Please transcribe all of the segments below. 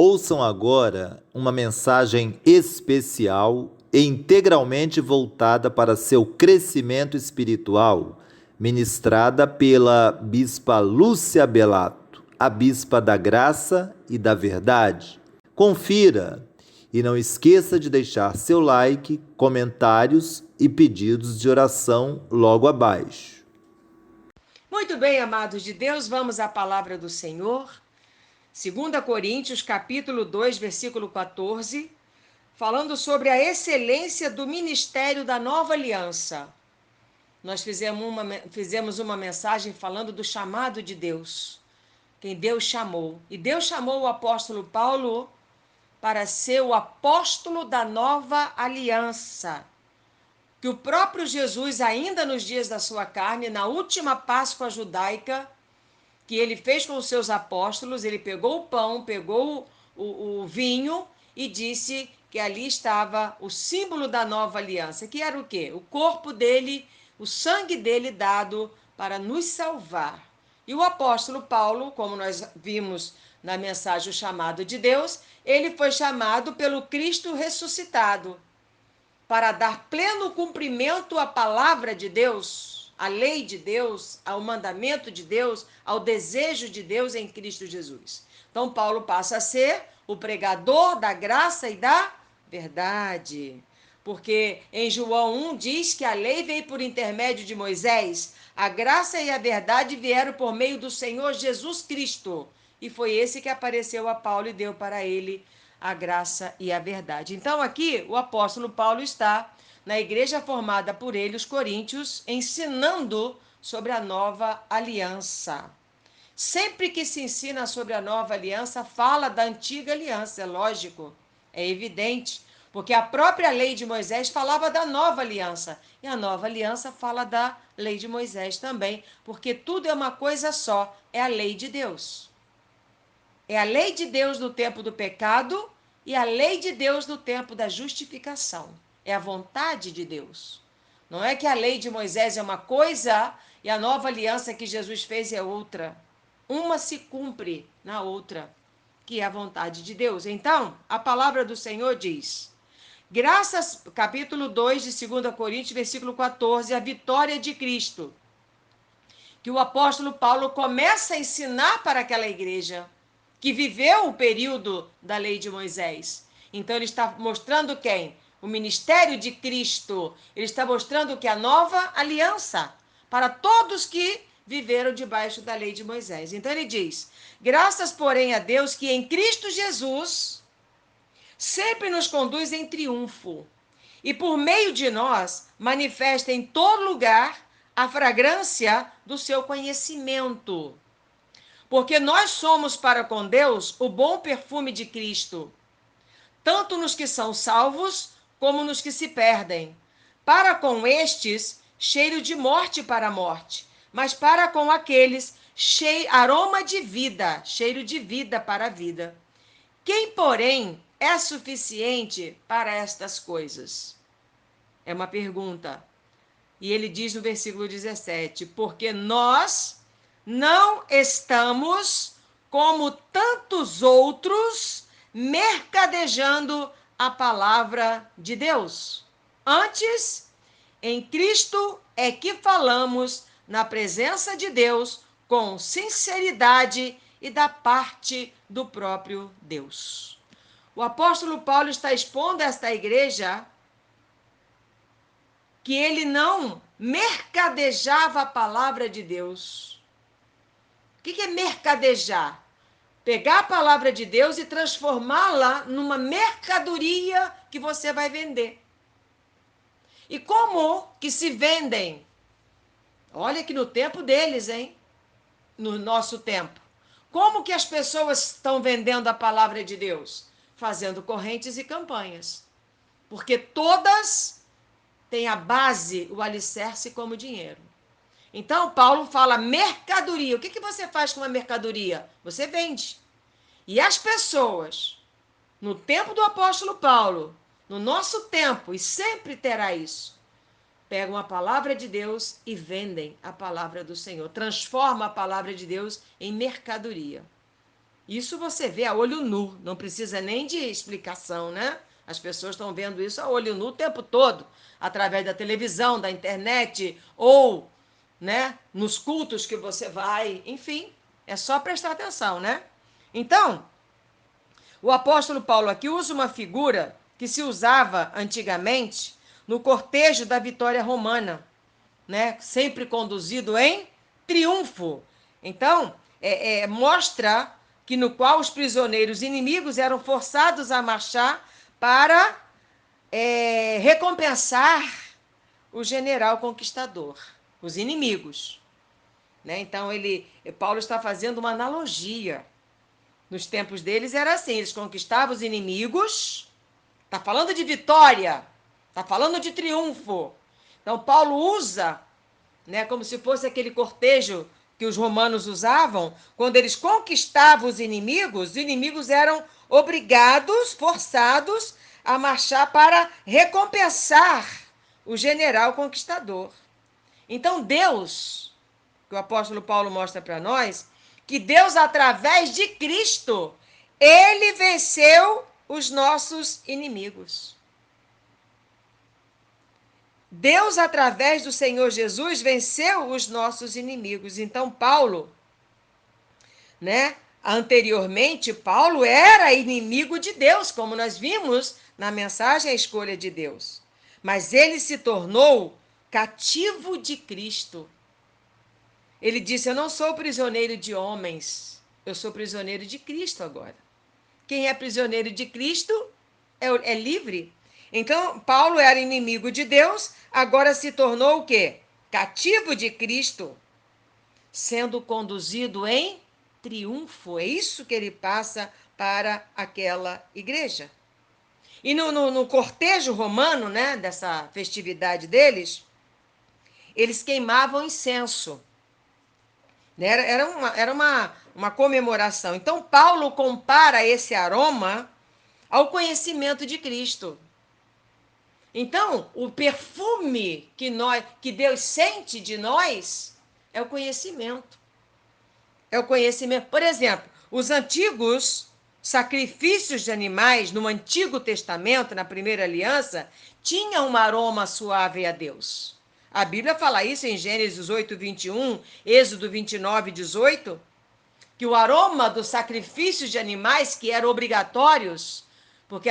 Ouçam agora uma mensagem especial e integralmente voltada para seu crescimento espiritual, ministrada pela Bispa Lúcia Belato, a Bispa da Graça e da Verdade. Confira e não esqueça de deixar seu like, comentários e pedidos de oração logo abaixo. Muito bem, amados de Deus, vamos à palavra do Senhor. 2 Coríntios, capítulo 2, versículo 14, falando sobre a excelência do ministério da nova aliança. Nós fizemos uma mensagem falando do chamado de Deus, quem Deus chamou. E Deus chamou o apóstolo Paulo para ser o apóstolo da nova aliança, que o próprio Jesus, ainda nos dias da sua carne, na última Páscoa judaica, que ele fez com os seus apóstolos, ele pegou o pão, pegou o vinho e disse que ali estava o símbolo da nova aliança, que era o quê? O corpo dele, o sangue dele dado para nos salvar. E o apóstolo Paulo, como nós vimos na mensagem O Chamado de Deus, ele foi chamado pelo Cristo ressuscitado para dar pleno cumprimento à palavra de Deus, à lei de Deus, ao mandamento de Deus, ao desejo de Deus em Cristo Jesus. Então, Paulo passa a ser o pregador da graça e da verdade. Porque em João 1 diz que a lei veio por intermédio de Moisés, a graça e a verdade vieram por meio do Senhor Jesus Cristo. E foi esse que apareceu a Paulo e deu para ele a graça e a verdade. Então, aqui, o apóstolo Paulo está na igreja formada por ele, os coríntios, ensinando sobre a nova aliança. Sempre que se ensina sobre a nova aliança, fala da antiga aliança, é lógico, é evidente, porque a própria lei de Moisés falava da nova aliança, e a nova aliança fala da lei de Moisés também, porque tudo é uma coisa só, é a lei de Deus. É a lei de Deus no tempo do pecado e a lei de Deus no tempo da justificação. É a vontade de Deus. Não é que a lei de Moisés é uma coisa e a nova aliança que Jesus fez é outra. Uma se cumpre na outra, que é a vontade de Deus. Então, a palavra do Senhor diz: graças, capítulo 2 de 2 Coríntios, versículo 14, a vitória de Cristo, que o apóstolo Paulo começa a ensinar para aquela igreja que viveu o período da lei de Moisés. Então ele está mostrando quem? O ministério de Cristo. Ele está mostrando que a nova aliança para todos que viveram debaixo da lei de Moisés. Então ele diz: graças, porém, a Deus que em Cristo Jesus sempre nos conduz em triunfo e por meio de nós manifesta em todo lugar a fragrância do seu conhecimento. Porque nós somos para com Deus o bom perfume de Cristo, tanto nos que são salvos como nos que se perdem. Para com estes, cheiro de morte para a morte, mas para com aqueles, aroma de vida, cheiro de vida para a vida. Quem, porém, é suficiente para estas coisas? É uma pergunta. E ele diz no versículo 17: porque nós não estamos, como tantos outros, mercadejando a palavra de Deus. Antes, em Cristo é que falamos na presença de Deus com sinceridade e da parte do próprio Deus. O apóstolo Paulo está expondo a esta igreja que ele não mercadejava a palavra de Deus. O que é mercadejar? Pegar a palavra de Deus e transformá-la numa mercadoria que você vai vender. E como que se vendem? Olha que no tempo deles, hein? No nosso tempo. Como que as pessoas estão vendendo a palavra de Deus? Fazendo correntes e campanhas. Porque todas têm a base, o alicerce como dinheiro. Então, Paulo fala mercadoria. O que você faz com uma mercadoria? Você vende. E as pessoas, no tempo do apóstolo Paulo, no nosso tempo, e sempre terá isso, pegam a palavra de Deus e vendem a palavra do Senhor. Transformam a palavra de Deus em mercadoria. Isso você vê a olho nu, não precisa nem de explicação, né? As pessoas estão vendo isso a olho nu o tempo todo, através da televisão, da internet, ou, né, nos cultos que você vai, enfim, é só prestar atenção, né? Então, o apóstolo Paulo aqui usa uma figura que se usava antigamente no cortejo da vitória romana, né? Sempre conduzido em triunfo. Então, mostra que no qual os prisioneiros inimigos eram forçados a marchar para recompensar o general conquistador, os inimigos. Né? Então, Paulo está fazendo uma analogia. Nos tempos deles era assim, eles conquistavam os inimigos, está falando de vitória, está falando de triunfo. Então, Paulo usa, né, como se fosse aquele cortejo que os romanos usavam, quando eles conquistavam os inimigos eram obrigados, forçados a marchar para recompensar o general conquistador. Então, Deus, que o apóstolo Paulo mostra para nós, que Deus, através de Cristo, ele venceu os nossos inimigos. Deus, através do Senhor Jesus, venceu os nossos inimigos. Então, Paulo, né? Anteriormente, Paulo era inimigo de Deus, como nós vimos na mensagem A Escolha de Deus. Mas ele se tornou cativo de Cristo. Ele disse: eu não sou prisioneiro de homens, eu sou prisioneiro de Cristo agora. Quem é prisioneiro de Cristo é livre. Então, Paulo era inimigo de Deus, agora se tornou o quê? Cativo de Cristo, sendo conduzido em triunfo. É isso que ele passa para aquela igreja. E no cortejo romano, né, dessa festividade deles, eles queimavam incenso. Era uma comemoração. Então, Paulo compara esse aroma ao conhecimento de Cristo. Então, o perfume que Deus sente de nós é o conhecimento. É o conhecimento. Por exemplo, os antigos sacrifícios de animais no Antigo Testamento, na Primeira Aliança, tinham um aroma suave a Deus. A Bíblia fala isso em Gênesis 8, 21, Êxodo 29, 18, que o aroma dos sacrifícios de animais, que eram obrigatórios, porque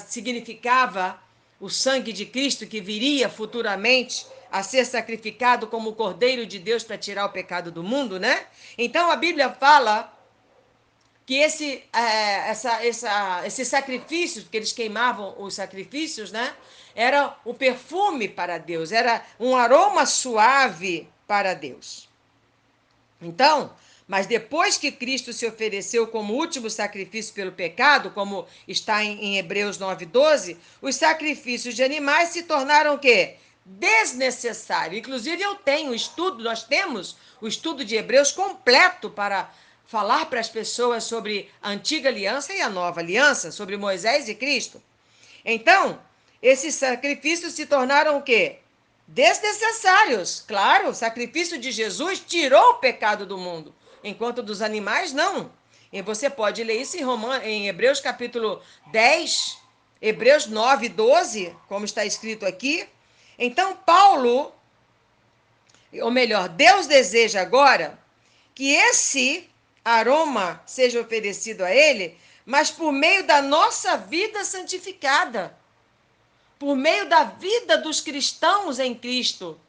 significava o sangue de Cristo que viria futuramente a ser sacrificado como o Cordeiro de Deus para tirar o pecado do mundo, né? Então a Bíblia fala que esse sacrifício, que eles queimavam os sacrifícios, né? Era o perfume para Deus, era um aroma suave para Deus. Então, mas depois que Cristo se ofereceu como último sacrifício pelo pecado, como está em Hebreus 9:12, os sacrifícios de animais se tornaram o quê? Desnecessário. Inclusive nós temos o estudo de Hebreus completo para falar para as pessoas sobre a antiga aliança e a nova aliança, sobre Moisés e Cristo. Então, esses sacrifícios se tornaram o quê? Desnecessários. Claro, o sacrifício de Jesus tirou o pecado do mundo, enquanto dos animais não. E você pode ler isso em Hebreus capítulo 10, Hebreus 9, 12, como está escrito aqui. Então, Paulo, ou melhor, Deus deseja agora que esse aroma seja oferecido a ele, mas por meio da nossa vida santificada, por meio da vida dos cristãos em Cristo.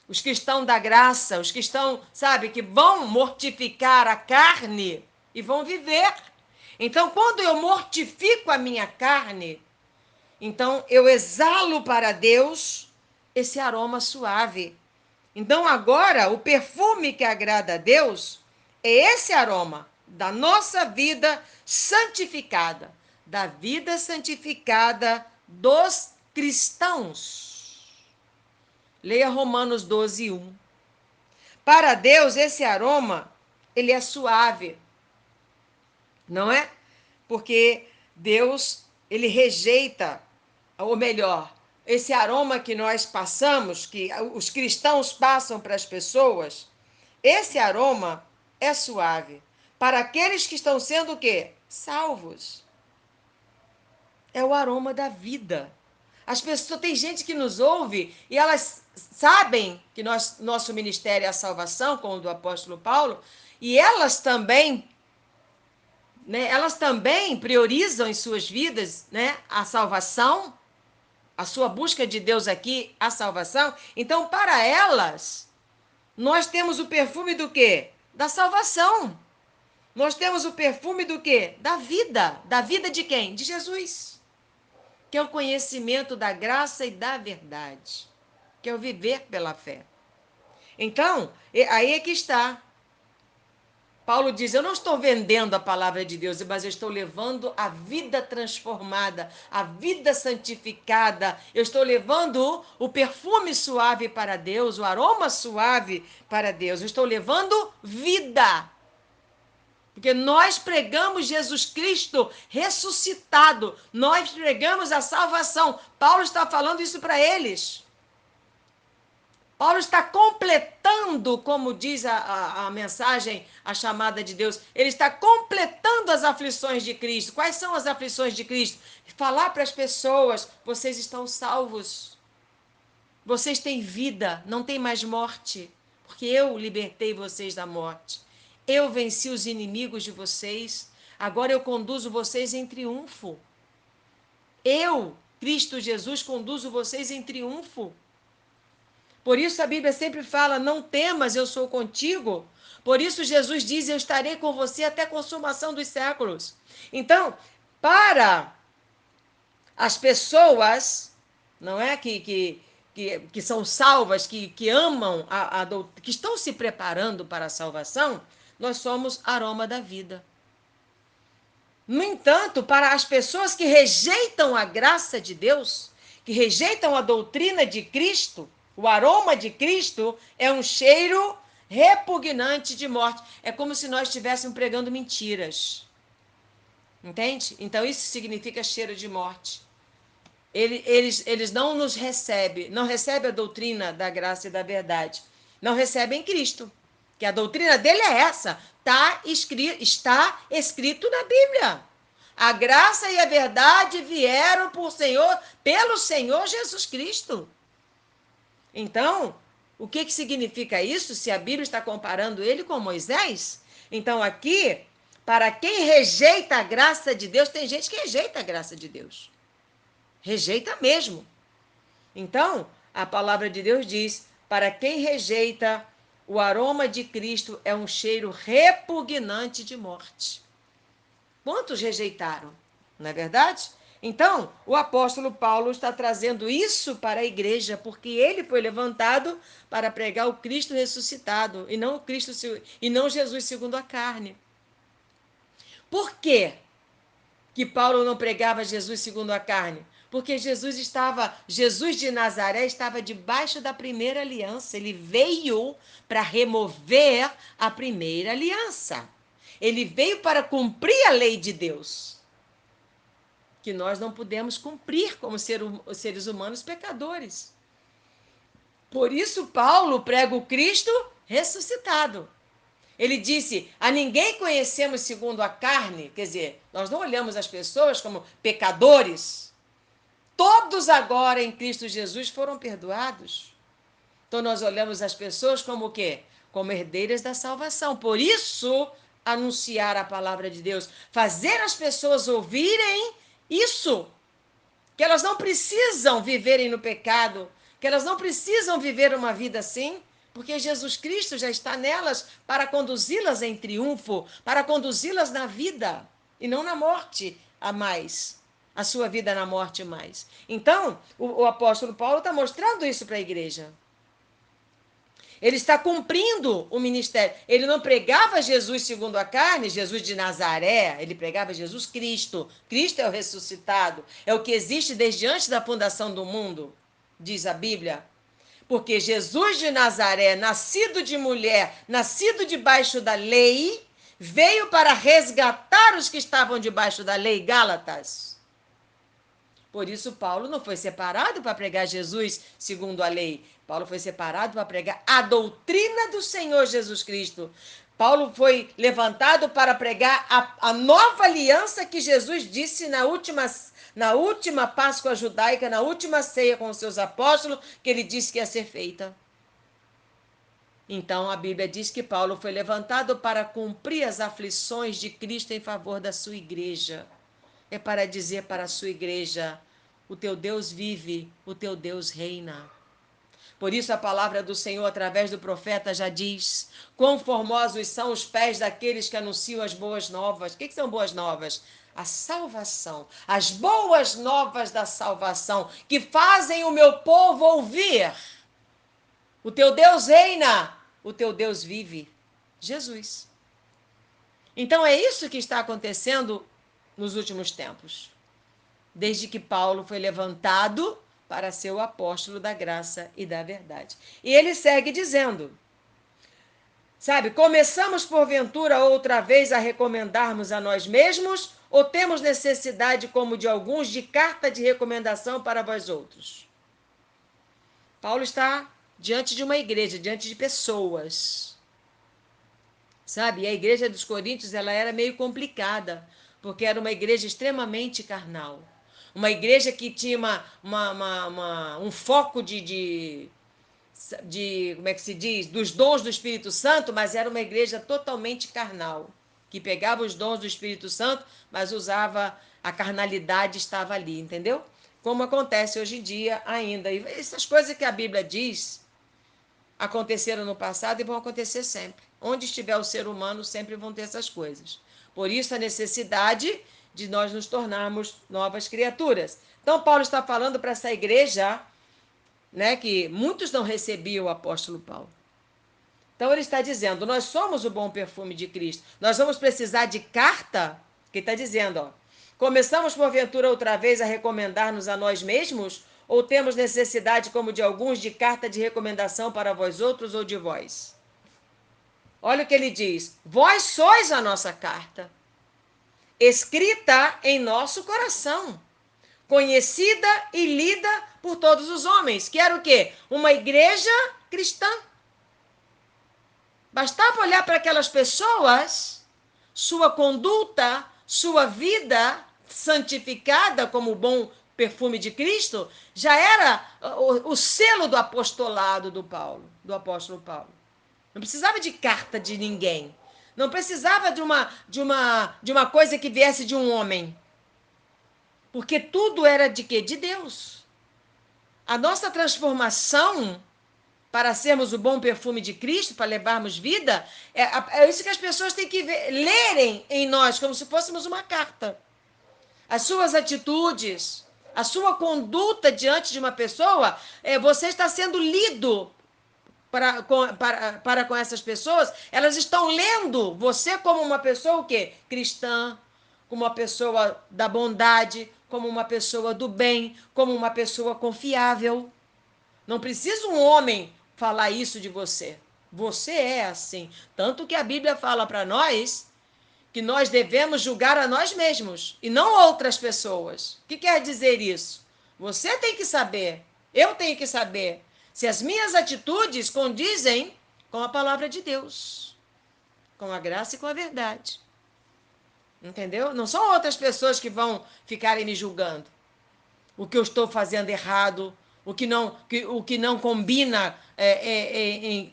Os cristãos da graça, os cristãos, sabe, que vão mortificar a carne e vão viver. Então, quando eu mortifico a minha carne, então eu exalo para Deus esse aroma suave. Então, agora, o perfume que agrada a Deus é esse aroma da nossa vida santificada, da vida santificada dos cristãos. Leia Romanos 12, 1. Para Deus, esse aroma, ele é suave, não é? Porque Deus, ele rejeita, ou melhor, esse aroma que nós passamos, que os cristãos passam para as pessoas, esse aroma é suave. para aqueles que estão sendo o quê? Salvos. É o aroma da vida. As pessoas, tem gente que nos ouve e elas sabem que nosso ministério é a salvação, como o do apóstolo Paulo, e elas também, né, elas também priorizam em suas vidas, né, a salvação, a sua busca de Deus aqui, a salvação. Então, para elas, nós temos o perfume do quê? Da salvação. Nós temos o perfume do quê? Da vida. Da vida de quem? De Jesus. Que é o conhecimento da graça e da verdade. Que é o viver pela fé. Então, aí é que está. Paulo diz: eu não estou vendendo a palavra de Deus, mas eu estou levando a vida transformada, a vida santificada. Eu estou levando o perfume suave para Deus, o aroma suave para Deus. Eu estou levando vida. Porque nós pregamos Jesus Cristo ressuscitado. Nós pregamos a salvação. Paulo está falando isso para eles. Paulo está completando, como diz a mensagem, a chamada de Deus, ele está completando as aflições de Cristo. Quais são as aflições de Cristo? Falar para as pessoas: vocês estão salvos, vocês têm vida, não tem mais morte, porque eu libertei vocês da morte. Eu venci os inimigos de vocês, agora eu conduzo vocês em triunfo. Eu, Cristo Jesus, conduzo vocês em triunfo. Por isso a Bíblia sempre fala: não temas, eu sou contigo. Por isso Jesus diz: eu estarei com você até a consumação dos séculos. Então, para as pessoas, não é, que são salvas, que amam, que estão se preparando para a salvação, nós somos aroma da vida. No entanto, para as pessoas que rejeitam a graça de Deus, que rejeitam a doutrina de Cristo, o aroma de Cristo é um cheiro repugnante de morte. É como se nós estivéssemos pregando mentiras. Entende? Então, isso significa cheiro de morte. Eles não nos recebem, não recebem a doutrina da graça e da verdade. Não recebem Cristo. Que a doutrina dele é essa. Está escrito na Bíblia. A graça e a verdade vieram pelo Senhor Jesus Cristo. Então, o que significa isso? Se a Bíblia está comparando ele com Moisés? Então, aqui, para quem rejeita a graça de Deus, tem gente que rejeita a graça de Deus. Rejeita mesmo. Então, a palavra de Deus diz: para quem rejeita, o aroma de Cristo é um cheiro repugnante de morte. Quantos rejeitaram? Não é verdade? Então, o apóstolo Paulo está trazendo isso para a igreja, porque ele foi levantado para pregar o Cristo ressuscitado, e não Jesus segundo a carne. Por quê que Paulo não pregava Jesus segundo a carne? Porque Jesus de Nazaré estava debaixo da primeira aliança. Ele veio para remover a primeira aliança. Ele veio para cumprir a lei de Deus, que nós não pudemos cumprir como seres humanos pecadores. Por isso, Paulo prega o Cristo ressuscitado. Ele disse: a ninguém conhecemos segundo a carne, quer dizer, nós não olhamos as pessoas como pecadores. Todos agora em Cristo Jesus foram perdoados. Então nós olhamos as pessoas como o quê? Como herdeiras da salvação. Por isso, anunciar a palavra de Deus, fazer as pessoas ouvirem isso, que elas não precisam viverem no pecado, que elas não precisam viver uma vida assim, porque Jesus Cristo já está nelas para conduzi-las em triunfo, para conduzi-las na vida e não na morte a mais, a sua vida na morte mais. Então, o apóstolo Paulo está mostrando isso para a igreja. Ele está cumprindo o ministério. Ele não pregava Jesus segundo a carne, Jesus de Nazaré, ele pregava Jesus Cristo. Cristo é o ressuscitado, é o que existe desde antes da fundação do mundo, diz a Bíblia. Porque Jesus de Nazaré, nascido de mulher, nascido debaixo da lei, veio para resgatar os que estavam debaixo da lei, Gálatas. Por isso, Paulo não foi separado para pregar Jesus segundo a lei. Paulo foi separado para pregar a doutrina do Senhor Jesus Cristo. Paulo foi levantado para pregar a nova aliança que Jesus disse na última Páscoa judaica, na última ceia com os seus apóstolos, que ele disse que ia ser feita. Então a Bíblia diz que Paulo foi levantado para cumprir as aflições de Cristo em favor da sua igreja. É para dizer para a sua igreja: o teu Deus vive, o teu Deus reina. Por isso a palavra do Senhor, através do profeta, já diz: quão formosos são os pés daqueles que anunciam as boas novas. O que são boas novas? A salvação, as boas novas da salvação, que fazem o meu povo ouvir. O teu Deus reina, o teu Deus vive. Jesus. Então é isso que está acontecendo nos últimos tempos. Desde que Paulo foi levantado para ser o apóstolo da graça e da verdade. E ele segue dizendo, sabe, começamos porventura outra vez a recomendarmos a nós mesmos ou temos necessidade, como de alguns, de carta de recomendação para vós outros? Paulo está diante de uma igreja, diante de pessoas. Sabe, e a igreja dos Coríntios, ela era meio complicada, porque era uma igreja extremamente carnal. Uma igreja que tinha um foco de, como é que se diz? Dos dons do Espírito Santo, mas era uma igreja totalmente carnal, que pegava os dons do Espírito Santo, mas usava, a carnalidade estava ali, entendeu? Como acontece hoje em dia ainda. E essas coisas que a Bíblia diz aconteceram no passado e vão acontecer sempre. Onde estiver o ser humano, sempre vão ter essas coisas. Por isso a necessidade de nós nos tornarmos novas criaturas. Então Paulo está falando para essa igreja, né, que muitos não recebiam o apóstolo Paulo. Então ele está dizendo, nós somos o bom perfume de Cristo. Nós vamos precisar de carta, que está dizendo, ó, começamos porventura outra vez a recomendar-nos a nós mesmos, ou temos necessidade, como de alguns, de carta de recomendação para vós outros ou de vós? Olha o que ele diz, vós sois a nossa carta, escrita em nosso coração, conhecida e lida por todos os homens, que era o quê? Uma igreja cristã. Bastava olhar para aquelas pessoas, sua conduta, sua vida santificada como o bom perfume de Cristo, já era o selo do apostolado do apóstolo Paulo. Não precisava de carta de ninguém. Não precisava de uma coisa que viesse de um homem. Porque tudo era de quê? De Deus. A nossa transformação para sermos o bom perfume de Cristo, para levarmos vida, é isso que as pessoas têm que lerem em nós, como se fôssemos uma carta. As suas atitudes, a sua conduta diante de uma pessoa, você está sendo lido para com essas pessoas, elas estão lendo você como uma pessoa o quê? Cristã, como uma pessoa da bondade, como uma pessoa do bem, como uma pessoa confiável. Não precisa um homem falar isso de você. Você é assim. Tanto que a Bíblia fala para nós que nós devemos julgar a nós mesmos e não outras pessoas. O que quer dizer isso? Você tem que saber, eu tenho que saber se as minhas atitudes condizem com a palavra de Deus, com a graça e com a verdade. Entendeu? Não são outras pessoas que vão ficarem me julgando. O que eu estou fazendo errado, o que não combina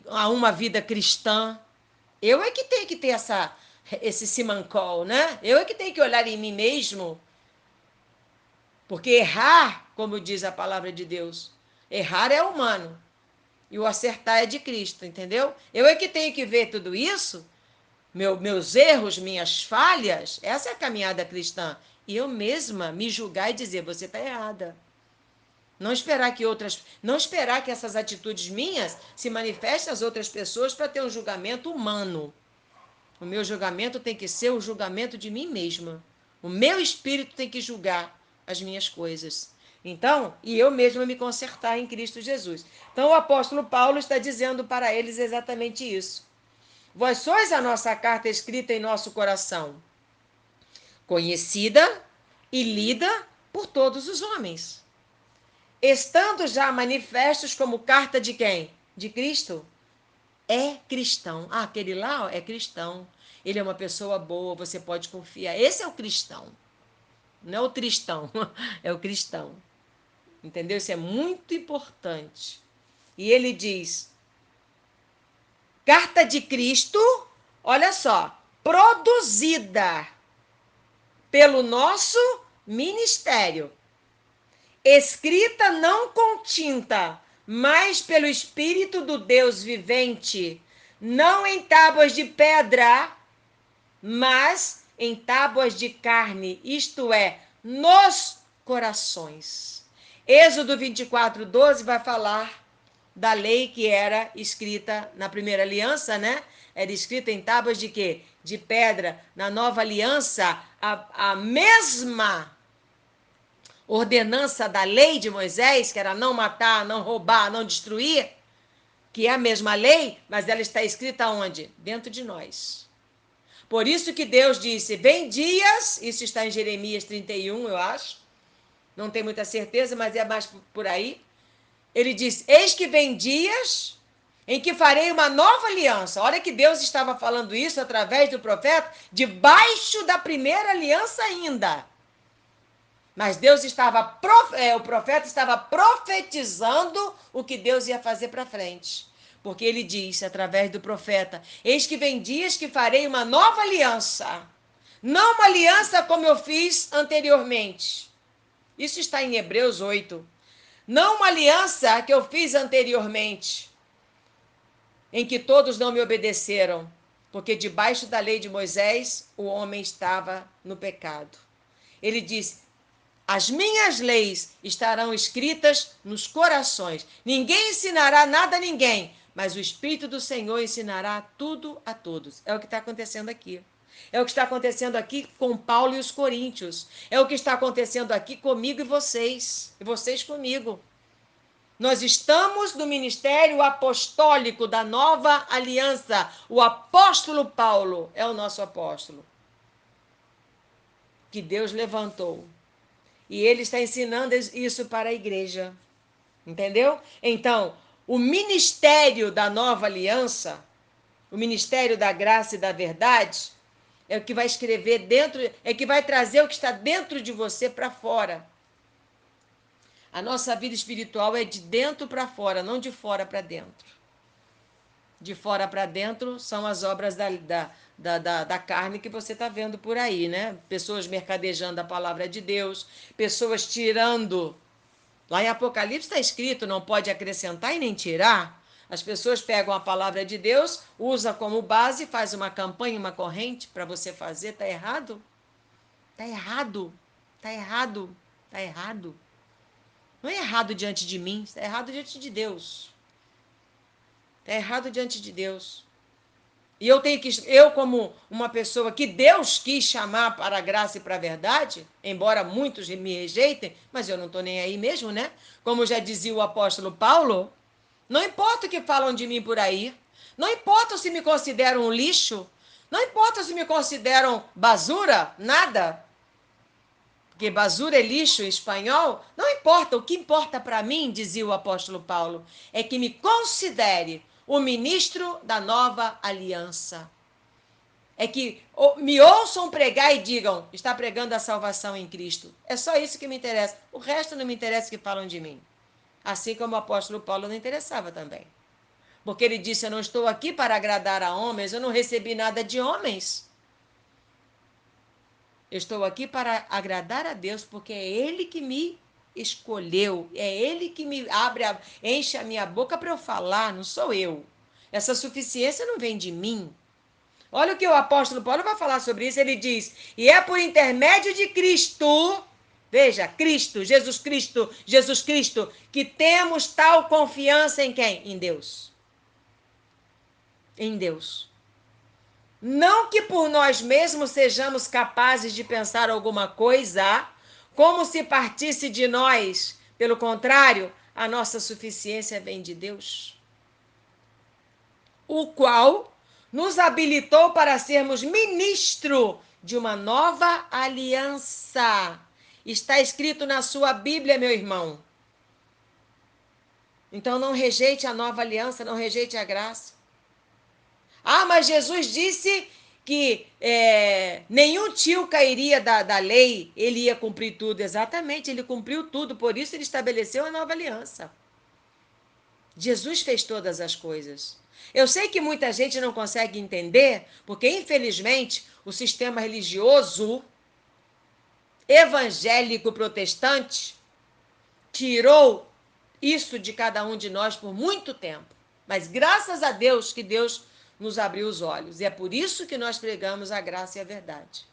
a uma vida cristã. Eu é que tenho que ter esse simancol, né? Eu é que tenho que olhar em mim mesmo. Porque errar, como diz a palavra de Deus, errar é humano e o acertar é de Cristo, entendeu? Eu é que tenho que ver tudo isso, meus erros, minhas falhas, essa é a caminhada cristã. E eu mesma me julgar e dizer, você está errada. Não esperar que essas atitudes minhas se manifestem às outras pessoas para ter um julgamento humano. O meu julgamento tem que ser o julgamento de mim mesma. O meu espírito tem que julgar as minhas coisas. Então, e eu mesma me consertar em Cristo Jesus. Então, o apóstolo Paulo está dizendo para eles exatamente isso. Vós sois a nossa carta escrita em nosso coração, conhecida e lida por todos os homens, estando já manifestos como carta de quem? De Cristo. é cristão. Ah, aquele lá ó, é cristão. Ele é uma pessoa boa, você pode confiar. Esse é o cristão. Não é o tristão, é o cristão. Entendeu? Isso é muito importante. E ele diz: carta de Cristo, olha só, produzida pelo nosso ministério, escrita não com tinta, mas pelo Espírito do Deus vivente, não em tábuas de pedra, mas em tábuas de carne, isto é, nos corações. Êxodo 24:12 vai falar da lei que era escrita na primeira aliança, né? Era escrita em tábuas de quê? De pedra. Na nova aliança, a mesma ordenança da lei de Moisés, que era não matar, não roubar, não destruir, que é a mesma lei, mas ela está escrita onde? Dentro de nós. Por isso que Deus disse: vem dias, isso está em Jeremias 31, eu acho, não tenho muita certeza, mas é mais por aí. Ele diz: eis que vem dias em que farei uma nova aliança. Olha que Deus estava falando isso através do profeta, debaixo da primeira aliança ainda. Mas Deus estava, o profeta estava profetizando o que Deus ia fazer para frente. Porque ele disse através do profeta: eis que vem dias que farei uma nova aliança. Não uma aliança como eu fiz anteriormente. Isso está em Hebreus 8. Não uma aliança que eu fiz anteriormente, em que todos não me obedeceram, porque debaixo da lei de Moisés o homem estava no pecado. Ele diz: as minhas leis estarão escritas nos corações. Ninguém ensinará nada a ninguém, mas o Espírito do Senhor ensinará tudo a todos. É o que está acontecendo aqui. É o que está acontecendo aqui com Paulo e os coríntios. É o que está acontecendo aqui comigo e vocês comigo. Nós estamos no ministério apostólico da nova aliança. O apóstolo Paulo é o nosso apóstolo, que Deus levantou. E ele está ensinando isso para a igreja. Entendeu? Então, o ministério da nova aliança, o ministério da graça e da verdade, é o que vai escrever dentro, é que vai trazer o que está dentro de você para fora. A nossa vida espiritual é de dentro para fora, não de fora para dentro. De fora para dentro são as obras da carne que você está vendo por aí, né? Pessoas mercadejando a palavra de Deus, pessoas tirando. Lá em Apocalipse está escrito: não pode acrescentar e nem tirar. As pessoas pegam a palavra de Deus, usam como base, faz uma campanha, uma corrente para você fazer. Está errado? Está errado. Está errado. Está errado. Não é errado diante de mim, está errado diante de Deus. Está errado diante de Deus. E eu como uma pessoa que Deus quis chamar para a graça e para a verdade, embora muitos me rejeitem, mas eu não estou nem aí mesmo, né? Como já dizia o apóstolo Paulo, não importa o que falam de mim por aí, não importa se me consideram um lixo, não importa se me consideram basura, nada, porque basura é lixo em espanhol, não importa, o que importa para mim, dizia o apóstolo Paulo, é que me considere o ministro da nova aliança. É que me ouçam pregar e digam: está pregando a salvação em Cristo. É só isso que me interessa. O resto não me interessa que falam de mim. Assim como o apóstolo Paulo não interessava também. Porque ele disse: eu não estou aqui para agradar a homens, eu não recebi nada de homens. Eu estou aqui para agradar a Deus, porque é Ele que me escolheu, é Ele que me enche a minha boca para eu falar, não sou eu. Essa suficiência não vem de mim. Olha o que o apóstolo Paulo vai falar sobre isso. Ele diz: e é por intermédio de Cristo, veja, Cristo, Jesus Cristo, que temos tal confiança em quem? Em Deus. Em Deus. Não que por nós mesmos sejamos capazes de pensar alguma coisa, como se partisse de nós. Pelo contrário, a nossa suficiência vem de Deus, o qual nos habilitou para sermos ministro de uma nova aliança. Está escrito na sua Bíblia, meu irmão. Então não rejeite a nova aliança, não rejeite a graça. Ah, mas Jesus disse que nenhum tio cairia da lei, ele ia cumprir tudo. Exatamente, ele cumpriu tudo, por isso ele estabeleceu a nova aliança. Jesus fez todas as coisas. Eu sei que muita gente não consegue entender, porque infelizmente o sistema religioso evangélico protestante tirou isso de cada um de nós por muito tempo. Mas graças a Deus que Deus nos abriu os olhos. E é por isso que nós pregamos a graça e a verdade.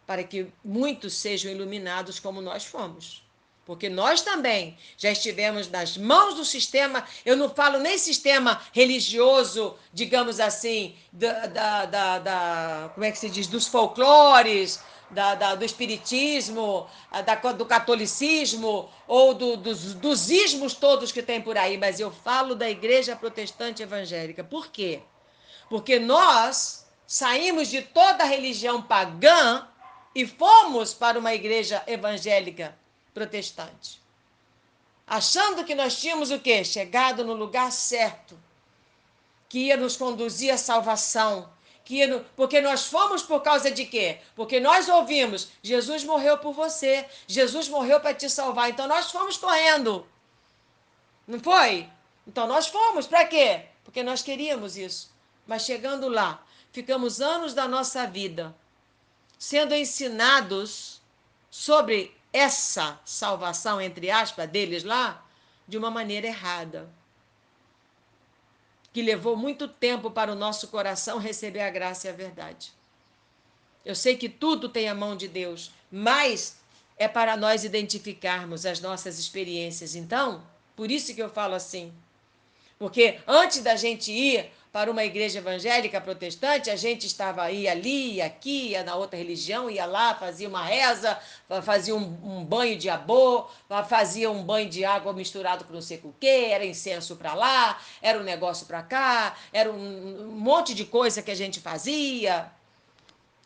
Para que muitos sejam iluminados como nós fomos. Porque nós também já estivemos nas mãos do sistema, eu não falo nem sistema religioso, digamos assim, como é que se diz, dos folclores, do espiritismo, do catolicismo, ou dos ismos todos que tem por aí, mas eu falo da igreja protestante evangélica. Por quê? Porque nós saímos de toda a religião pagã e fomos para uma igreja evangélica protestante. Achando que nós tínhamos o quê? Chegado no lugar certo, que ia nos conduzir à salvação. Porque nós fomos por causa de quê? Porque nós ouvimos, Jesus morreu por você, Jesus morreu para te salvar. Então nós fomos correndo. Não foi? Então nós fomos, para quê? Porque nós queríamos isso. Mas chegando lá, ficamos anos da nossa vida sendo ensinados sobre essa salvação, entre aspas, deles lá, de uma maneira errada. Que levou muito tempo para o nosso coração receber a graça e a verdade. Eu sei que tudo tem a mão de Deus, mas é para nós identificarmos as nossas experiências. Então, por isso que eu falo assim. Porque antes da gente ir para uma igreja evangélica protestante, a gente ia ali, ia aqui, ia na outra religião, ia lá, fazia uma reza, fazia um banho de abô, fazia um banho de água misturado com não sei o quê, era incenso para lá, era um negócio para cá, era um monte de coisa que a gente fazia.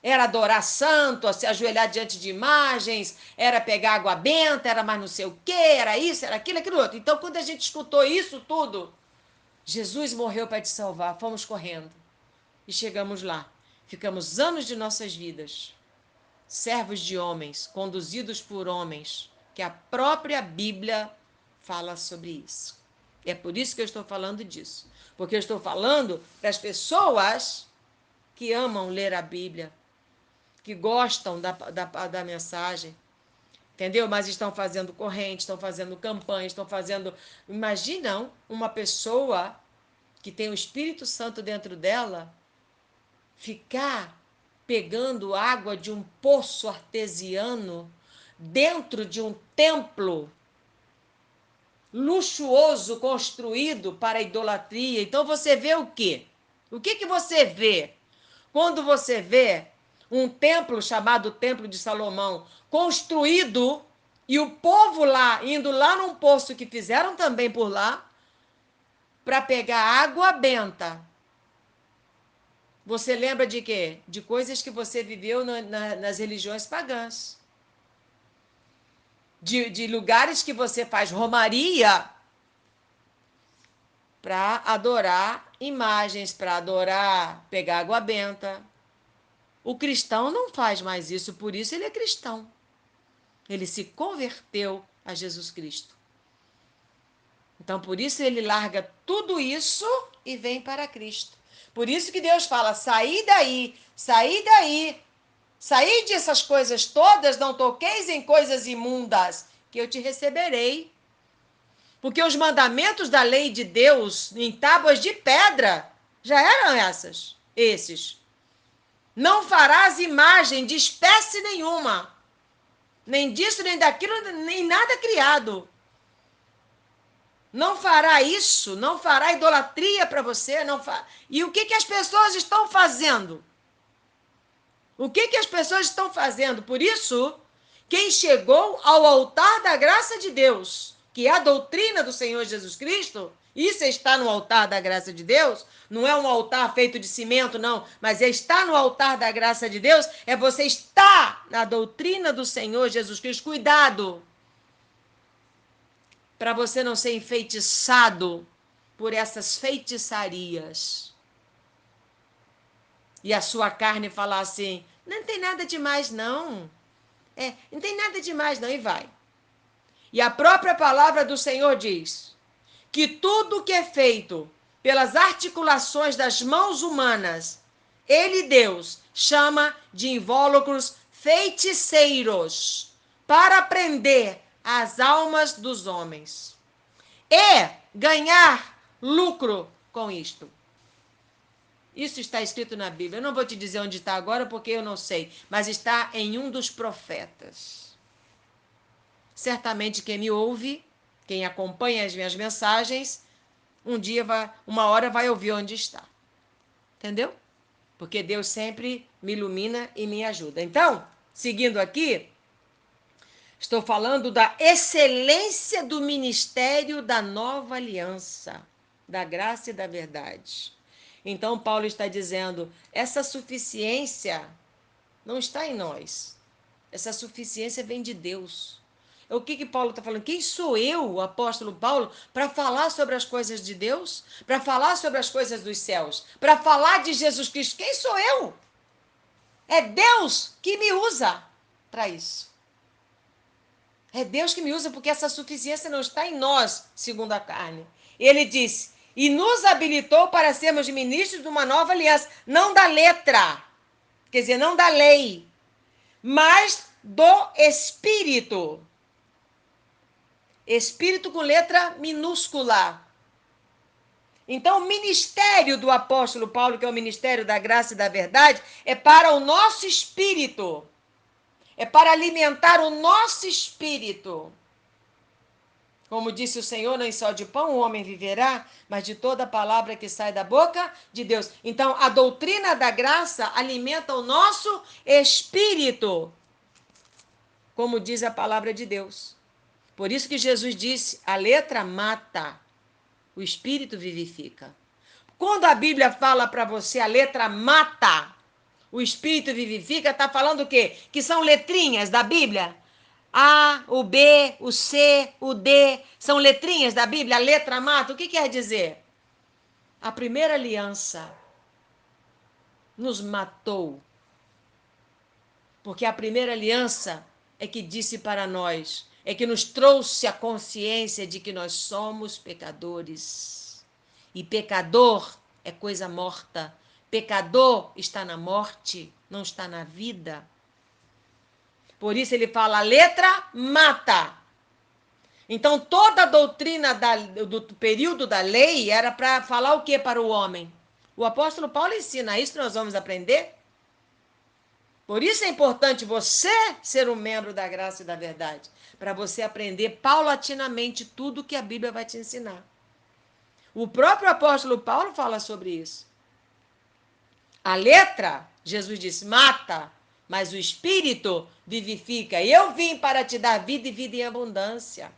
Era adorar santo, se ajoelhar diante de imagens, era pegar água benta, era mais não sei o quê, era isso, era aquilo, aquilo outro. Então, quando a gente escutou isso tudo, Jesus morreu para te salvar, fomos correndo e chegamos lá. Ficamos anos de nossas vidas, servos de homens, conduzidos por homens, que a própria Bíblia fala sobre isso. É por isso que eu estou falando disso. Porque eu estou falando das pessoas que amam ler a Bíblia, que gostam da mensagem, entendeu? Mas estão fazendo corrente, estão fazendo campanha, estão fazendo... Imaginam uma pessoa que tem o Espírito Santo dentro dela, ficar pegando água de um poço artesiano dentro de um templo luxuoso construído para a idolatria. Então você vê o quê? O que você vê quando você vê um templo chamado Templo de Salomão construído e o povo lá, indo lá num poço que fizeram também por lá, para pegar água benta? Você lembra de quê? De coisas que você viveu nas religiões pagãs. De lugares que você faz romaria para adorar imagens, para adorar pegar água benta. O cristão não faz mais isso, por isso ele é cristão. Ele se converteu a Jesus Cristo. Então, por isso ele larga tudo isso e vem para Cristo. Por isso que Deus fala, saí daí, saí daí, saí dessas coisas todas, não toqueis em coisas imundas, que eu te receberei. Porque os mandamentos da lei de Deus, em tábuas de pedra, já eram esses. Não farás imagem de espécie nenhuma, nem disso, nem daquilo, nem nada criado. Não fará isso, não fará idolatria para você. Não fa... E o que as pessoas estão fazendo? O que as pessoas estão fazendo? Por isso, quem chegou ao altar da graça de Deus, que é a doutrina do Senhor Jesus Cristo, isso está no altar da graça de Deus, não é um altar feito de cimento, não, mas está no altar da graça de Deus, é você estar na doutrina do Senhor Jesus Cristo. Cuidado, para você não ser enfeitiçado por essas feitiçarias. e a sua carne falar assim, não tem nada demais não, não tem nada demais não, e vai. E a própria palavra do Senhor diz que tudo que é feito pelas articulações das mãos humanas, ele, Deus, chama de invólucros feiticeiros para prender as almas dos homens e ganhar lucro com isto. Isso está escrito na Bíblia. Eu não vou te dizer onde está agora porque eu não sei, mas está em um dos profetas. Certamente quem me ouve, quem acompanha as minhas mensagens, uma hora vai ouvir onde está. Entendeu? Porque Deus sempre me ilumina e me ajuda. Então, seguindo aqui, estou falando da excelência do ministério da nova aliança, da graça e da verdade. Então, Paulo está dizendo, essa suficiência não está em nós. Essa suficiência vem de Deus. O que Paulo está falando? Quem sou eu, o apóstolo Paulo, para falar sobre as coisas de Deus? Para falar sobre as coisas dos céus? Para falar de Jesus Cristo? Quem sou eu? É Deus que me usa para isso. É Deus que me usa porque essa suficiência não está em nós, segundo a carne. Ele disse, e nos habilitou para sermos ministros de uma nova aliança, não da letra, quer dizer, não da lei, mas do Espírito. Espírito com letra minúscula. Então, o ministério do apóstolo Paulo, que é o ministério da graça e da verdade, é para o nosso espírito. É para alimentar o nosso espírito. Como disse o Senhor, nem só de pão o homem viverá, mas de toda palavra que sai da boca de Deus. Então, a doutrina da graça alimenta o nosso espírito, como diz a palavra de Deus. Por isso que Jesus disse, a letra mata, o espírito vivifica. Quando a Bíblia fala para você a letra mata, o espírito vivifica, está falando o quê? Que são letrinhas da Bíblia. A, o B, o C, o D, são letrinhas da Bíblia, a letra mata. O que quer dizer? A primeira aliança nos matou. Porque a primeira aliança é que disse para nós, é que nos trouxe a consciência de que nós somos pecadores. E pecador é coisa morta. Pecador está na morte, não está na vida. Por isso ele fala, a letra mata. Então toda a doutrina do período da lei era para falar o que para o homem? O apóstolo Paulo ensina isso, nós vamos aprender. Por isso é importante você ser um membro da graça e da verdade, para você aprender paulatinamente tudo que a Bíblia vai te ensinar. O próprio apóstolo Paulo fala sobre isso. A letra, Jesus disse, mata, mas o Espírito vivifica. Eu vim para te dar vida e vida em abundância.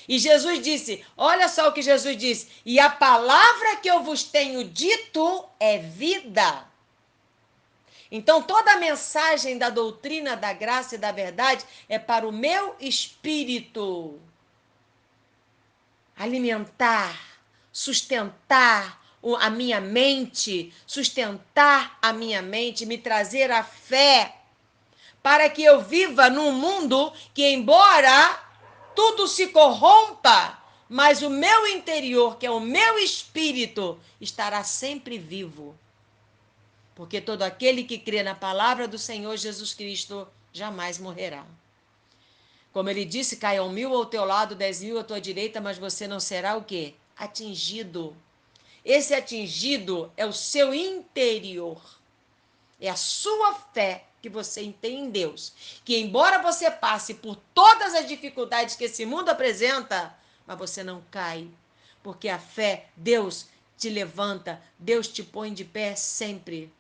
E Jesus disse, olha só o que Jesus disse, e a palavra que eu vos tenho dito é vida. Então, toda a mensagem da doutrina da graça e da verdade é para o meu espírito alimentar, sustentar a minha mente, me trazer a fé, para que eu viva num mundo que, embora tudo se corrompa, mas o meu interior, que é o meu espírito, estará sempre vivo. Porque todo aquele que crê na palavra do Senhor Jesus Cristo jamais morrerá. Como ele disse, caiam 1000 ao teu lado, 10.000 à tua direita, mas você não será o quê? Atingido. Esse atingido é o seu interior. É a sua fé que você tem em Deus. Que embora você passe por todas as dificuldades que esse mundo apresenta, mas você não cai. Porque a fé, Deus te levanta, Deus te põe de pé sempre.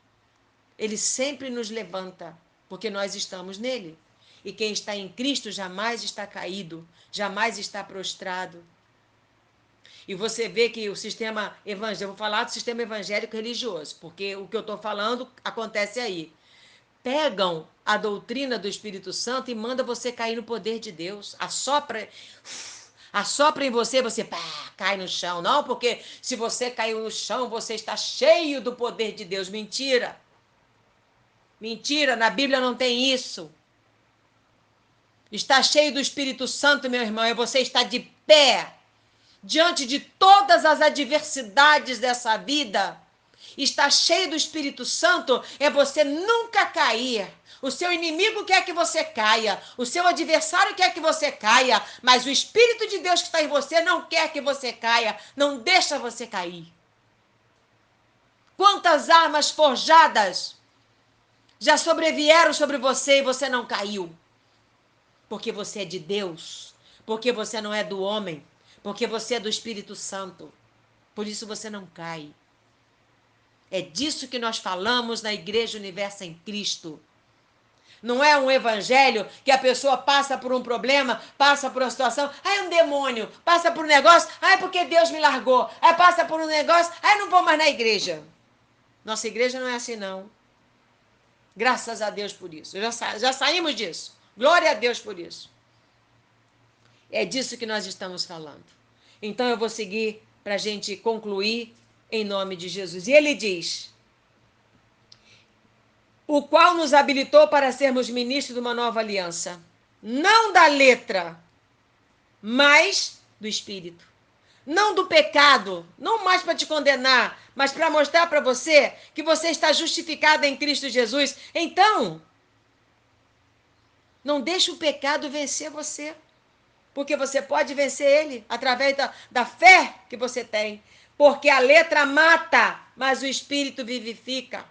Ele sempre nos levanta, porque nós estamos nele. E quem está em Cristo jamais está caído, jamais está prostrado. E você vê que o sistema evangélico, eu vou falar do sistema evangélico religioso, porque o que eu estou falando acontece aí. Pegam a doutrina do Espírito Santo e manda você cair no poder de Deus. Assopra em você, você cai no chão. Não, porque se você caiu no chão, você está cheio do poder de Deus. Mentira! Mentira, na Bíblia não tem isso. Está cheio do Espírito Santo, meu irmão, e você está de pé diante de todas as adversidades dessa vida. Está cheio do Espírito Santo é você nunca cair. O seu inimigo quer que você caia, o seu adversário quer que você caia, mas o Espírito de Deus que está em você não quer que você caia, não deixa você cair. Quantas armas forjadas já sobrevieram sobre você e você não caiu? Porque você é de Deus, porque você não é do homem, porque você é do Espírito Santo. Por isso você não cai. É disso que nós falamos na Igreja Universo em Cristo. Não é um evangelho que a pessoa passa por um problema, passa por uma situação, é um demônio, passa por um negócio, é porque Deus me largou, aí passa por um negócio, não vou mais na igreja. Nossa igreja não é assim, não. Graças a Deus por isso. Já saímos disso. Glória a Deus por isso. É disso que nós estamos falando. Então eu vou seguir para a gente concluir em nome de Jesus. E ele diz: o qual nos habilitou para sermos ministros de uma nova aliança, não da letra, mas do Espírito. Não do pecado, não mais para te condenar, mas para mostrar para você que você está justificado em Cristo Jesus. Então, não deixe o pecado vencer você, porque você pode vencer ele através da fé que você tem. Porque a letra mata, mas o Espírito vivifica.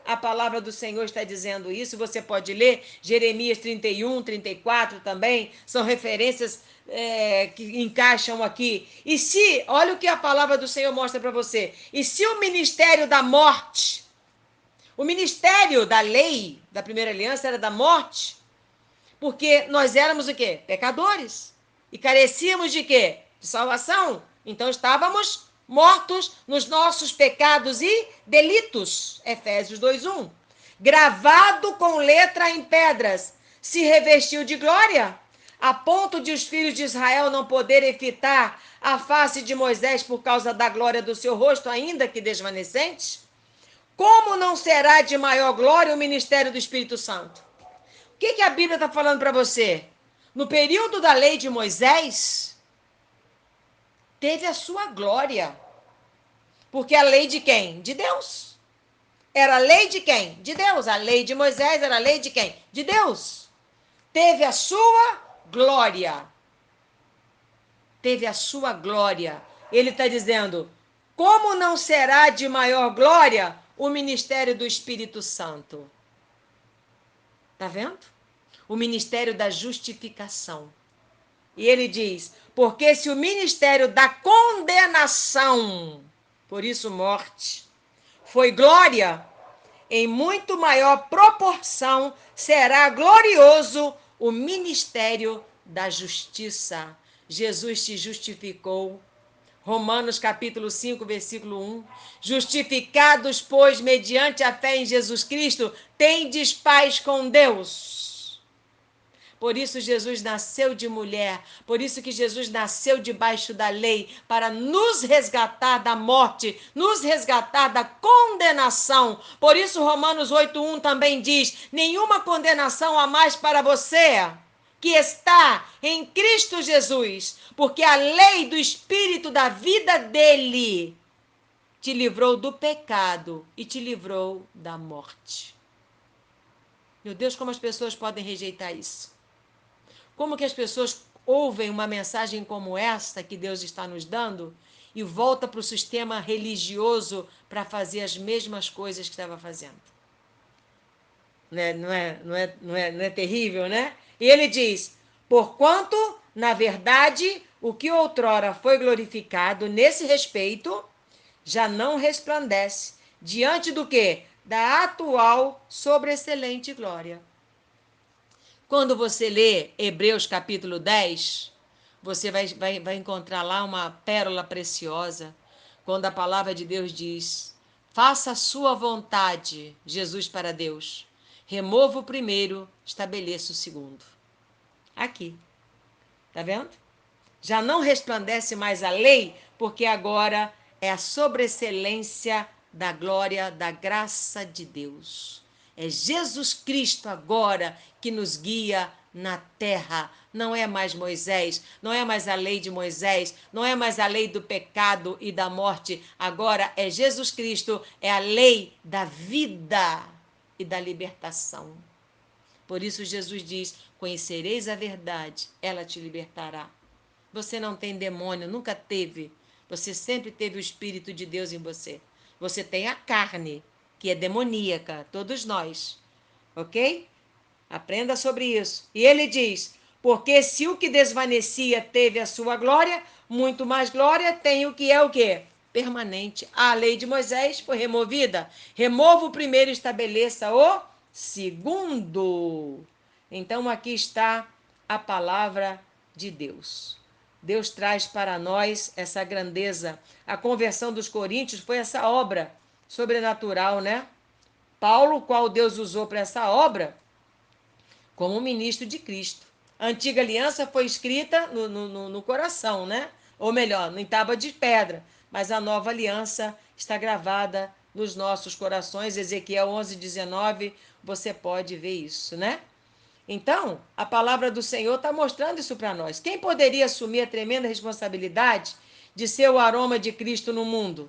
A palavra do Senhor está dizendo isso, você pode ler Jeremias 31, 34 também, são referências que encaixam aqui. E se, olha o que a palavra do Senhor mostra para você, e se o ministério da morte, o ministério da lei, da primeira aliança era da morte, porque nós éramos o quê? Pecadores. E carecíamos de quê? De salvação. Então estávamos mortos nos nossos pecados e delitos. Efésios 2:1. Gravado com letra em pedras, se revestiu de glória, a ponto de os filhos de Israel não poderem fitar a face de Moisés por causa da glória do seu rosto, ainda que desvanecente. Como não será de maior glória o ministério do Espírito Santo? O que a Bíblia está falando para você? No período da lei de Moisés, teve a sua glória. Porque a lei de quem? De Deus. Era a lei de quem? De Deus. A lei de Moisés era a lei de quem? De Deus. Teve a sua glória. Teve a sua glória. Ele está dizendo, como não será de maior glória o ministério do Espírito Santo? Está vendo? O ministério da justificação. E ele diz, porque se o ministério da condenação, por isso morte, foi glória, em muito maior proporção será glorioso o ministério da justiça. Jesus te justificou. Romanos capítulo 5, versículo 1. Justificados, pois, mediante a fé em Jesus Cristo, tendes paz com Deus. Por isso Jesus nasceu de mulher, por isso que Jesus nasceu debaixo da lei, para nos resgatar da morte, nos resgatar da condenação. Por isso Romanos 8:1 também diz, nenhuma condenação há mais para você, que está em Cristo Jesus, porque a lei do Espírito da vida dele te livrou do pecado e te livrou da morte. Meu Deus, como as pessoas podem rejeitar isso? Como que as pessoas ouvem uma mensagem como esta que Deus está nos dando e volta para o sistema religioso para fazer as mesmas coisas que estava fazendo? Não é terrível, né? E ele diz, porquanto, na verdade, o que outrora foi glorificado nesse respeito, já não resplandece diante do quê? Da atual sobreexcelente glória. Quando você lê Hebreus capítulo 10, você vai encontrar lá uma pérola preciosa, quando a palavra de Deus diz, faça a sua vontade, Jesus para Deus. Remova o primeiro, estabeleça o segundo. Aqui. Tá vendo? Já não resplandece mais a lei, porque agora é a sobreexcelência da glória, da graça de Deus. É Jesus Cristo agora que nos guia na terra. Não é mais Moisés, não é mais a lei de Moisés, não é mais a lei do pecado e da morte. Agora é Jesus Cristo, é a lei da vida e da libertação. Por isso Jesus diz: conhecereis a verdade, ela te libertará. Você não tem demônio, nunca teve. Você sempre teve o Espírito de Deus em você. Você tem a carne, que é demoníaca, todos nós. Ok? Aprenda sobre isso. E ele diz: porque se o que desvanecia teve a sua glória, muito mais glória tem o que é o quê? Permanente. A lei de Moisés foi removida. Remova o primeiro e estabeleça o segundo. Então aqui está a palavra de Deus. Deus traz para nós essa grandeza. A conversão dos coríntios foi essa obra sobrenatural, né? Paulo, qual Deus usou para essa obra, como ministro de Cristo. A antiga aliança foi escrita no coração, né? Ou melhor, em tábua de pedra. Mas a nova aliança está gravada nos nossos corações. Ezequiel 11:19, você pode ver isso, né? Então, a palavra do Senhor está mostrando isso para nós. Quem poderia assumir a tremenda responsabilidade de ser o aroma de Cristo no mundo?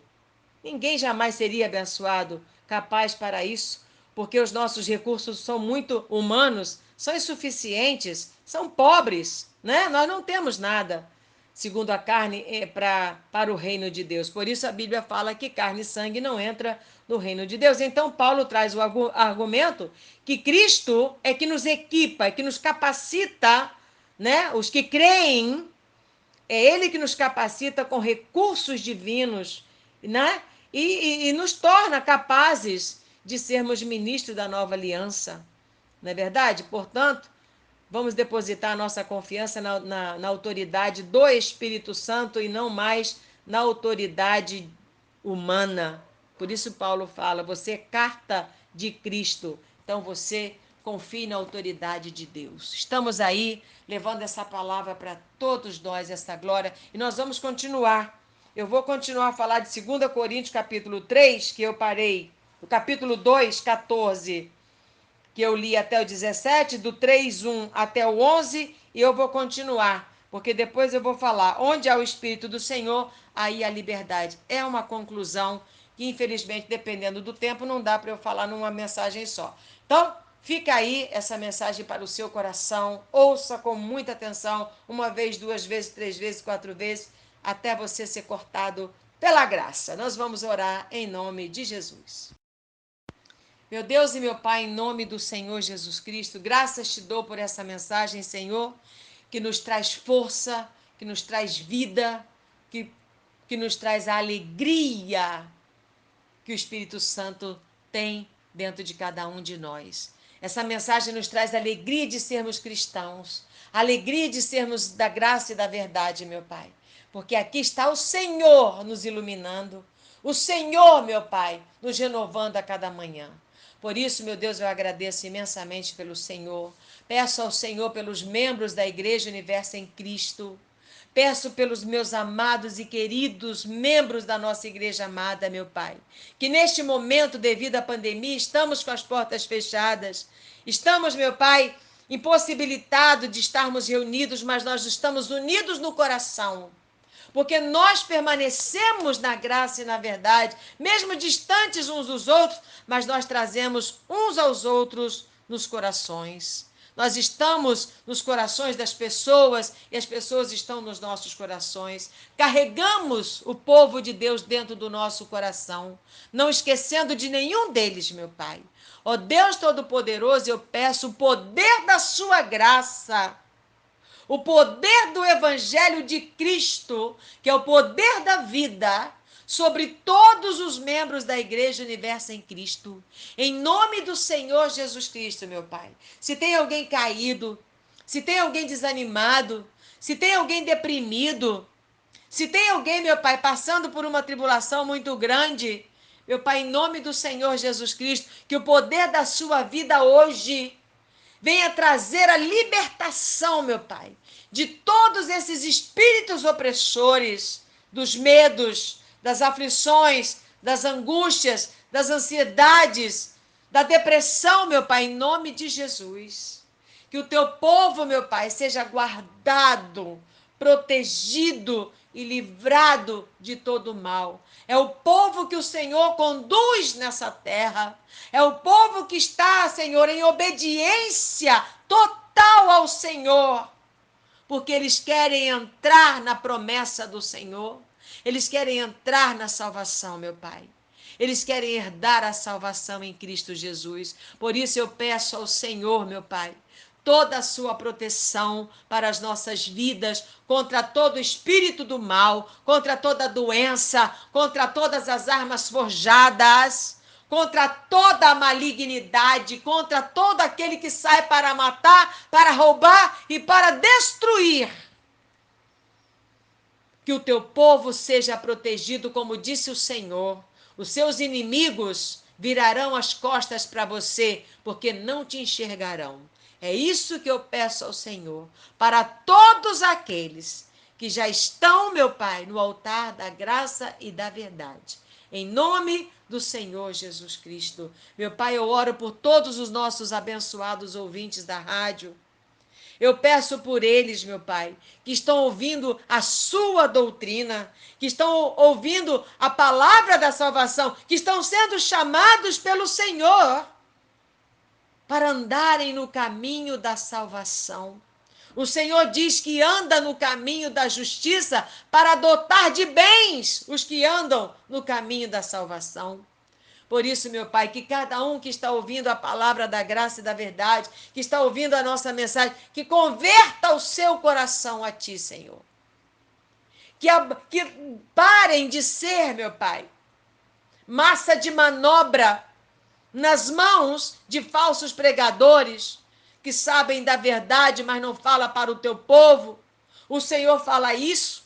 Ninguém jamais seria abençoado, capaz para isso, porque os nossos recursos são muito humanos, são insuficientes, são pobres, né? Nós não temos nada, segundo a carne, para o reino de Deus. Por isso a Bíblia fala que carne e sangue não entra no reino de Deus. Então Paulo traz o argumento que Cristo é que nos equipa, é que nos capacita, né? Os que creem, é Ele que nos capacita com recursos divinos, né? E nos torna capazes de sermos ministros da nova aliança. Não é verdade? Portanto, vamos depositar nossa confiança na autoridade do Espírito Santo e não mais na autoridade humana. Por isso Paulo fala, você é carta de Cristo. Então você confie na autoridade de Deus. Estamos aí levando essa palavra para todos nós, essa glória. E nós vamos continuar. Eu vou continuar a falar de 2 Coríntios, capítulo 3, que eu parei, no capítulo 2, 14, que eu li até o 17, do 3:1 até o 11, e eu vou continuar, porque depois eu vou falar, onde há o Espírito do Senhor, aí há liberdade. É uma conclusão que, infelizmente, dependendo do tempo, não dá para eu falar numa mensagem só. Então, fica aí essa mensagem para o seu coração, ouça com muita atenção, uma vez, duas vezes, três vezes, quatro vezes, até você ser cortado pela graça. Nós vamos orar em nome de Jesus. Meu Deus e meu Pai, em nome do Senhor Jesus Cristo, graças te dou por essa mensagem, Senhor, que nos traz força, que nos traz vida, que nos traz a alegria que o Espírito Santo tem dentro de cada um de nós. Essa mensagem nos traz a alegria de sermos cristãos, a alegria de sermos da graça e da verdade, meu Pai. Porque aqui está o Senhor nos iluminando, o Senhor, meu Pai, nos renovando a cada manhã. Por isso, meu Deus, eu agradeço imensamente pelo Senhor. Peço ao Senhor pelos membros da Igreja Universo em Cristo. Peço pelos meus amados e queridos membros da nossa igreja amada, meu Pai, que neste momento, devido à pandemia, estamos com as portas fechadas. Estamos, meu Pai, impossibilitados de estarmos reunidos, mas nós estamos unidos no coração. Porque nós permanecemos na graça e na verdade, mesmo distantes uns dos outros, mas nós trazemos uns aos outros nos corações. Nós estamos nos corações das pessoas e as pessoas estão nos nossos corações. Carregamos o povo de Deus dentro do nosso coração, não esquecendo de nenhum deles, meu Pai. Ó Deus Todo-Poderoso, eu peço o poder da sua graça, o poder do Evangelho de Cristo, que é o poder da vida, sobre todos os membros da Igreja Universo em Cristo. Em nome do Senhor Jesus Cristo, meu Pai. Se tem alguém caído, se tem alguém desanimado, se tem alguém deprimido, se tem alguém, meu Pai, passando por uma tribulação muito grande, meu Pai, em nome do Senhor Jesus Cristo, que o poder da sua vida hoje venha trazer a libertação, meu Pai, de todos esses espíritos opressores, dos medos, das aflições, das angústias, das ansiedades, da depressão, meu Pai, em nome de Jesus. Que o teu povo, meu Pai, seja guardado, protegido e livrado de todo mal. É o povo que o Senhor conduz nessa terra. É o povo que está, Senhor, em obediência total ao Senhor, porque eles querem entrar na promessa do Senhor. Eles querem entrar na salvação, meu Pai. Eles querem herdar a salvação em Cristo Jesus. Por isso eu peço ao Senhor, meu Pai, toda a sua proteção para as nossas vidas, contra todo espírito do mal, contra toda doença, contra todas as armas forjadas, contra toda a malignidade, contra todo aquele que sai para matar, para roubar e para destruir. Que o teu povo seja protegido, como disse o Senhor. Os seus inimigos virarão as costas para você, porque não te enxergarão. É isso que eu peço ao Senhor, para todos aqueles que já estão, meu Pai, no altar da graça e da verdade. Em nome do Senhor Jesus Cristo. Meu Pai, eu oro por todos os nossos abençoados ouvintes da rádio. Eu peço por eles, meu Pai, que estão ouvindo a sua doutrina, que estão ouvindo a palavra da salvação, que estão sendo chamados pelo Senhor para andarem no caminho da salvação. O Senhor diz que anda no caminho da justiça para dotar de bens os que andam no caminho da salvação. Por isso, meu Pai, que cada um que está ouvindo a palavra da graça e da verdade, que está ouvindo a nossa mensagem, que converta o seu coração a Ti, Senhor. Que parem de ser, meu Pai, massa de manobra nas mãos de falsos pregadores que sabem da verdade, mas não falam para o teu povo. O Senhor fala isso.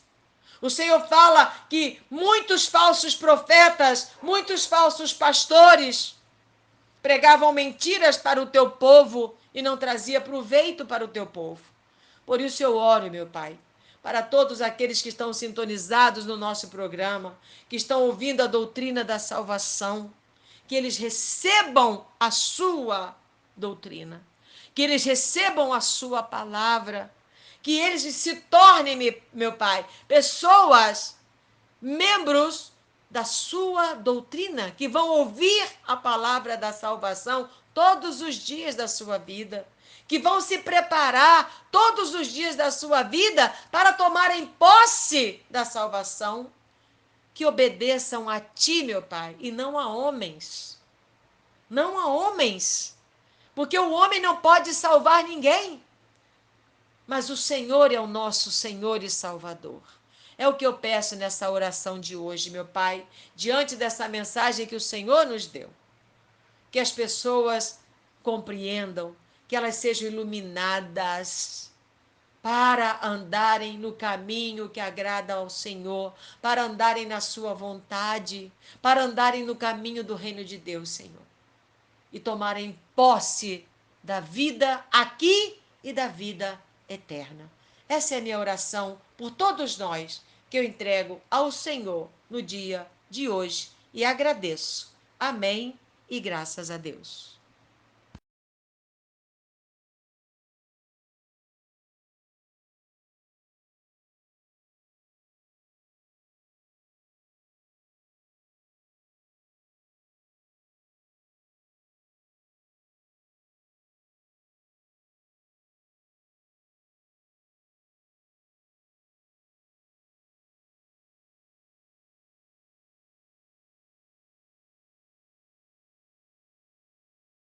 O Senhor fala que muitos falsos profetas, muitos falsos pastores pregavam mentiras para o teu povo e não trazia proveito para o teu povo. Por isso eu oro, meu Pai, para todos aqueles que estão sintonizados no nosso programa, que estão ouvindo a doutrina da salvação, que eles recebam a sua doutrina, que eles recebam a sua palavra, que eles se tornem, meu Pai, pessoas, membros da sua doutrina, que vão ouvir a palavra da salvação todos os dias da sua vida, que vão se preparar todos os dias da sua vida para tomarem posse da salvação, que obedeçam a Ti, meu Pai, e não a homens. Não a homens, porque o homem não pode salvar ninguém, mas o Senhor é o nosso Senhor e Salvador. É o que eu peço nessa oração de hoje, meu Pai, diante dessa mensagem que o Senhor nos deu. Que as pessoas compreendam, que elas sejam iluminadas para andarem no caminho que agrada ao Senhor, para andarem na sua vontade, para andarem no caminho do reino de Deus, Senhor. E tomarem posse da vida aqui e da vida eterna. Essa é a minha oração por todos nós, que eu entrego ao Senhor no dia de hoje e agradeço. Amém e graças a Deus.